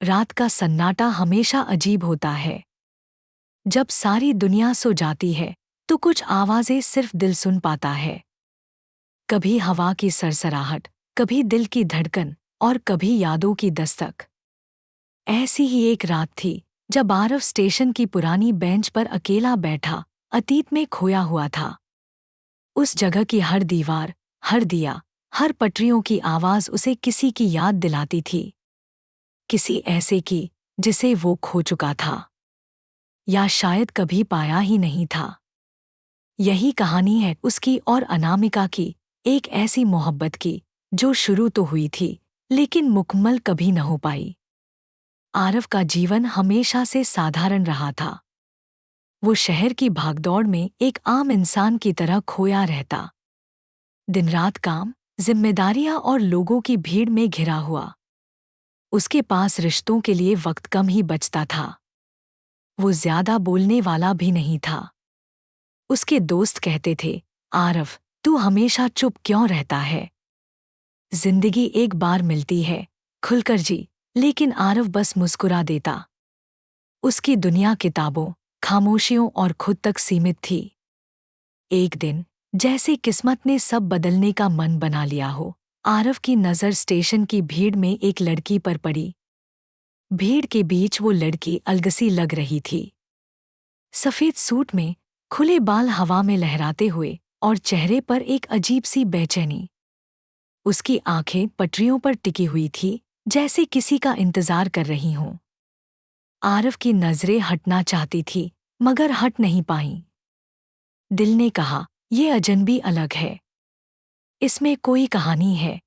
रात का सन्नाटा हमेशा अजीब होता है। जब सारी दुनिया सो जाती है तो कुछ आवाजें सिर्फ दिल सुन पाता है। कभी हवा की सरसराहट, कभी दिल की धड़कन और कभी यादों की दस्तक। ऐसी ही एक रात थी जब आरव स्टेशन की पुरानी बेंच पर अकेला बैठा अतीत में खोया हुआ था। उस जगह की हर दीवार, हर दिया, हर पटरियों की आवाज उसे किसी की याद दिलाती थी। किसी ऐसे की जिसे वो खो चुका था, या शायद कभी पाया ही नहीं था। यही कहानी है उसकी और अनामिका की, एक ऐसी मोहब्बत की जो शुरू तो हुई थी लेकिन मुकम्मल कभी न हो पाई। आरव का जीवन हमेशा से साधारण रहा था। वो शहर की भागदौड़ में एक आम इंसान की तरह खोया रहता, दिन रात काम, जिम्मेदारियां और लोगों की भीड़ में घिरा हुआ। उसके पास रिश्तों के लिए वक्त कम ही बचता था। वो ज्यादा बोलने वाला भी नहीं था। उसके दोस्त कहते थे, आरव, तू हमेशा चुप क्यों रहता है? जिंदगी एक बार मिलती है, खुलकर जी। लेकिन आरव बस मुस्कुरा देता। उसकी दुनिया किताबों, खामोशियों और खुद तक सीमित थी। एक दिन, जैसे किस्मत ने सब बदलने का मन बना लिया हो, आरव की नज़र स्टेशन की भीड़ में एक लड़की पर पड़ी। भीड़ के बीच वो लड़की अलगसी लग रही थी। सफ़ेद सूट में, खुले बाल हवा में लहराते हुए और चेहरे पर एक अजीब सी बेचैनी। उसकी आंखें पटरियों पर टिकी हुई थी, जैसे किसी का इंतजार कर रही हों। आरव की नज़रें हटना चाहती थी, मगर हट नहीं पाईं। दिल ने कहा, ये अजनबी अलग है, इसमें कोई कहानी है।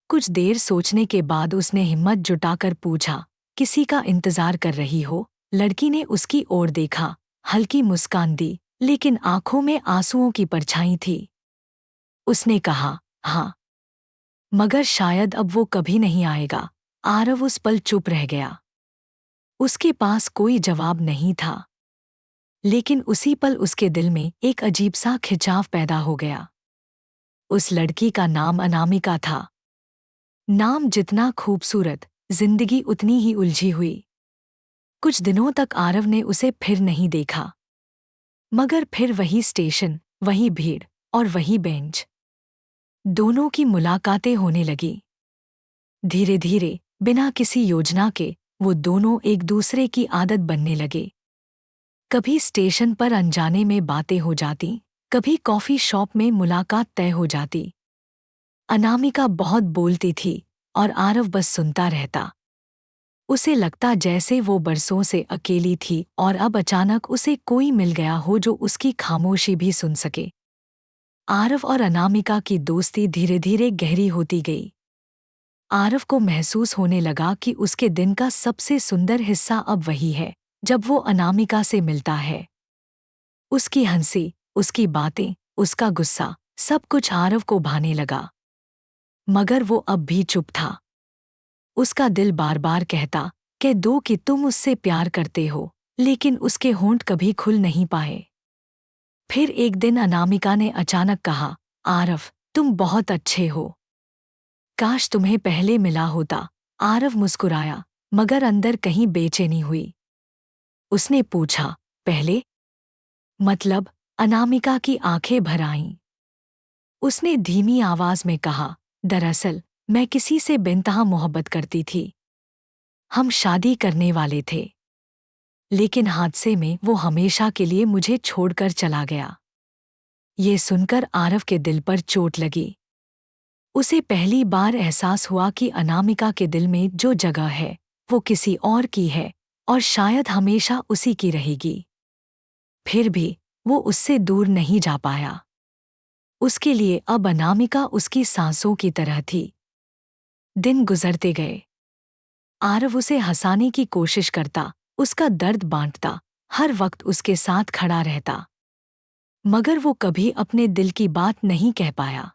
कुछ देर सोचने के बाद उसने हिम्मत जुटाकर पूछा, किसी का इंतजार कर रही हो? लड़की ने उसकी ओर देखा, हल्की मुस्कान दी, लेकिन आंखों में आंसुओं की परछाई थी। उसने कहा, हाँ, मगर शायद अब वो कभी नहीं आएगा। आरव उस पल चुप रह गया। उसके पास कोई जवाब नहीं था, लेकिन उसी पल उसके दिल में एक अजीब सा खिंचाव पैदा हो गया। उस लड़की का नाम अनामिका था। नाम जितना खूबसूरत, जिंदगी उतनी ही उलझी हुई। कुछ दिनों तक आरव ने उसे फिर नहीं देखा, मगर फिर वही स्टेशन, वही भीड़ और वही बेंच। दोनों की मुलाकातें होने लगी। धीरे धीरे, बिना किसी योजना के, वो दोनों एक दूसरे की आदत बनने लगे। कभी स्टेशन पर अनजाने में बातें हो जाती, कभी कॉफी शॉप में मुलाकात तय हो जाती। अनामिका बहुत बोलती थी और आरव बस सुनता रहता। उसे लगता जैसे वो बरसों से अकेली थी और अब अचानक उसे कोई मिल गया हो जो उसकी खामोशी भी सुन सके। आरव और अनामिका की दोस्ती धीरे धीरे गहरी होती गई। आरव को महसूस होने लगा कि उसके दिन का सबसे सुंदर हिस्सा अब वही है जब वो अनामिका से मिलता है। उसकी हंसी, उसकी बातें, उसका गुस्सा, सब कुछ आरव को भाने लगा। मगर वो अब भी चुप था। उसका दिल बार बार कहता, कह दो कि तुम उससे प्यार करते हो, लेकिन उसके होंठ कभी खुल नहीं पाए। फिर एक दिन अनामिका ने अचानक कहा, आरव, तुम बहुत अच्छे हो। काश तुम्हें पहले मिला होता। आरव मुस्कुराया, मगर अंदर कहीं बेचैनी हुई। उसने पूछा, पहले? मतलब? अनामिका की आंखें भर आईं। उसने धीमी आवाज में कहा, दरअसल मैं किसी से बेनतहा मोहब्बत करती थी। हम शादी करने वाले थे, लेकिन हादसे में वो हमेशा के लिए मुझे छोड़कर चला गया। ये सुनकर आरव के दिल पर चोट लगी। उसे पहली बार एहसास हुआ कि अनामिका के दिल में जो जगह है, वो किसी और की है और शायद हमेशा उसी की रहेगी। फिर भी वो उससे दूर नहीं जा पाया। उसके लिए अब अनामिका उसकी सांसों की तरह थी। दिन गुजरते गए। आरव उसे हंसाने की कोशिश करता, उसका दर्द बांटता, हर वक्त उसके साथ खड़ा रहता। मगर वो कभी अपने दिल की बात नहीं कह पाया।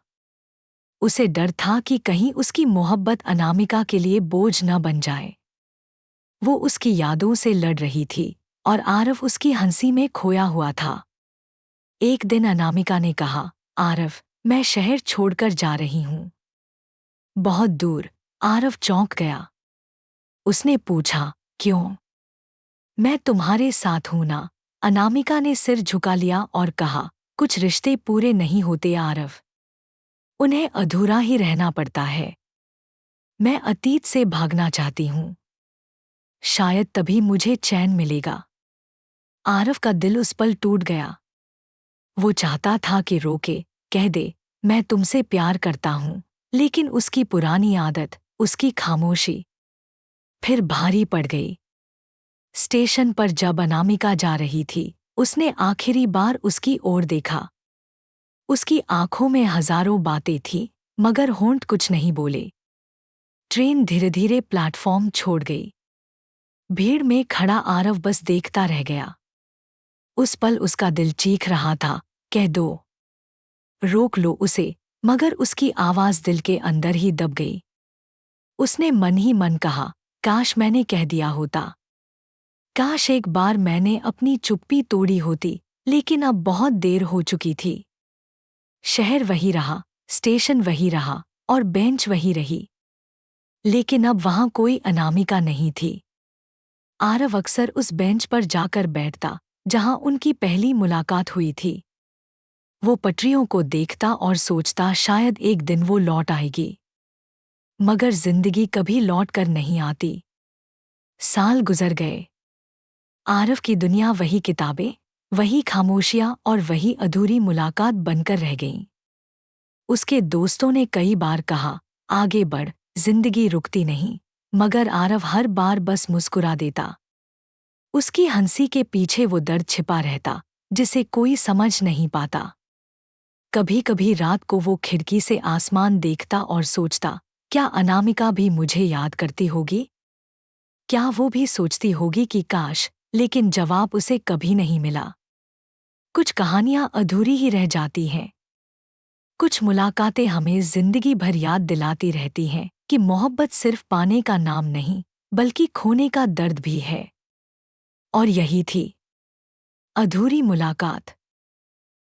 उसे डर था कि कहीं उसकी मोहब्बत अनामिका के लिए बोझ न बन जाए। वो उसकी यादों से लड़ रही थी और आरव उसकी हंसी में खोया हुआ था। एक दिन अनामिका ने कहा, आरव, मैं शहर छोड़कर जा रही हूँ। बहुत दूर। आरव चौंक गया। उसने पूछा, क्यों? मैं तुम्हारे साथ हूं ना। अनामिका ने सिर झुका लिया और कहा, कुछ रिश्ते पूरे नहीं होते आरव, उन्हें अधूरा ही रहना पड़ता है। मैं अतीत से भागना चाहती हूं, शायद तभी मुझे चैन मिलेगा। आरव का दिल उस पल टूट गया। वो चाहता था कि रोके, कह दे, मैं तुमसे प्यार करता हूं, लेकिन उसकी पुरानी आदत, उसकी खामोशी फिर भारी पड़ गई। स्टेशन पर जब अनामिका जा रही थी, उसने आखिरी बार उसकी ओर देखा। उसकी आंखों में हजारों बातें थीं, मगर होंठ कुछ नहीं बोले। ट्रेन धीरे धीरे प्लेटफॉर्म छोड़ गई। भीड़ में खड़ा आरव बस देखता रह गया। उस पल उसका दिल चीख रहा था, कह दो, रोक लो उसे, मगर उसकी आवाज दिल के अंदर ही दब गई। उसने मन ही मन कहा, काश मैंने कह दिया होता। काश एक बार मैंने अपनी चुप्पी तोड़ी होती, लेकिन अब बहुत देर हो चुकी थी। शहर वही रहा, स्टेशन वही रहा, और बेंच वही रही, लेकिन अब वहां कोई अनामिका नहीं थी। आरव अक्सर उस बेंच पर जाकर बैठता जहां उनकी पहली मुलाकात हुई थी। वो पटरियों को देखता और सोचता, शायद एक दिन वो लौट आएगी। मगर जिंदगी कभी लौट कर नहीं आती। साल गुजर गए। आरव की दुनिया वही किताबें, वही खामोशियां और वही अधूरी मुलाकात बनकर रह गईं। उसके दोस्तों ने कई बार कहा, आगे बढ़, जिंदगी रुकती नहीं, मगर आरव हर बार बस मुस्कुरा देता। उसकी हंसी के पीछे वो दर्द छिपा रहता, जिसे कोई समझ नहीं पाता। कभी कभी रात को वो खिड़की से आसमान देखता और सोचता, क्या अनामिका भी मुझे याद करती होगी? क्या वो भी सोचती होगी कि काश, लेकिन जवाब उसे कभी नहीं मिला। कुछ कहानियां अधूरी ही रह जाती हैं। कुछ मुलाकातें हमें जिंदगी भर याद दिलाती रहती हैं कि मोहब्बत सिर्फ पाने का नाम नहीं, बल्कि खोने का दर्द भी है। और यही थी अधूरी मुलाकात।